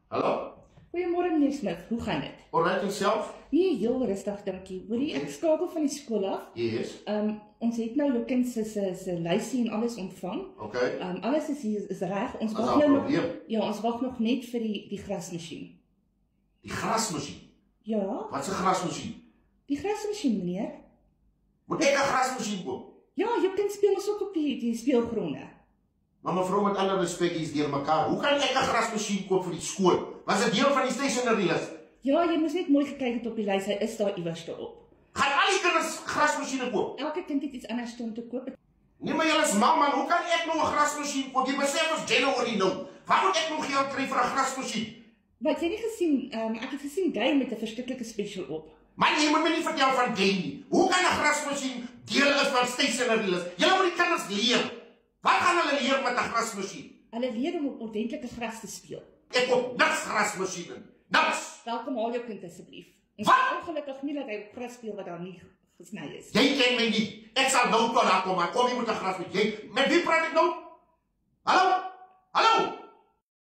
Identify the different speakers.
Speaker 1: Hallo?
Speaker 2: Goeiemôre meneer Smith, hoe gaan dit?
Speaker 1: Alright, jezelf?
Speaker 2: Nee, heel rustig, dankie. Hoorie, ek skakel van die skool af.
Speaker 1: Yes.
Speaker 2: Ons het nou jou kind se lysie en alles ontvang.
Speaker 1: Okay.
Speaker 2: Alles is reg. Ons
Speaker 1: As
Speaker 2: wag
Speaker 1: daar
Speaker 2: nou nog.
Speaker 1: probleem?
Speaker 2: Ja, ons wag nog net vir die grasmasjien.
Speaker 1: Die grasmasjien.
Speaker 2: Ja,
Speaker 1: Wat is 'n grasmasjien?
Speaker 2: die grasmasjien meneer.
Speaker 1: Moet ek 'n grasmasjien koop?
Speaker 2: Ja, jou kind speel ons ook op die speelgronde.
Speaker 1: Maar mevrou, met alle respek, hier is deur mekaar. Hoe kan ek 'n grasmasjien koop vir die skool? Was dit deel van die stationery lys?
Speaker 2: Ja, jy moes net mooi gekyk het op die lys, hy is daar iewers te op.
Speaker 1: Gaan al die kinders grasmasjiene koop?
Speaker 2: Elke kind het iets anders om te koop.
Speaker 1: Nee, maar julle is man, man. Hoe kan ek nou 'n grasmasjien koop? Jy besef ons January nou. Waar moet ek nog geld kry vir 'n grasmasjien?
Speaker 2: Wat jy nie gesien, ek het gesien Gay met 'n verskriklike special op.
Speaker 1: Man, jy moet my nie vertel van game nie. Hoe kan 'n grasmasjien deel is van stationery lys? Julle moet die kinders leer. Wat gaan hulle leer met 'n grasmasjien?
Speaker 2: Hulle leer om op ordentlike gras te speel.
Speaker 1: Ek koop niks grasmasjiene. Niks.
Speaker 2: Welkom haal jou kind asseblief. Ons
Speaker 1: Wat?
Speaker 2: is ongelukkig nie dat hy op gras speel wat daar nie gesny is.
Speaker 1: Jy ken my nie. Ek sal nou tot daar kom, maar kom jy met 'n grasmasjien. Met wie praat ek nou? Hallo? Hallo?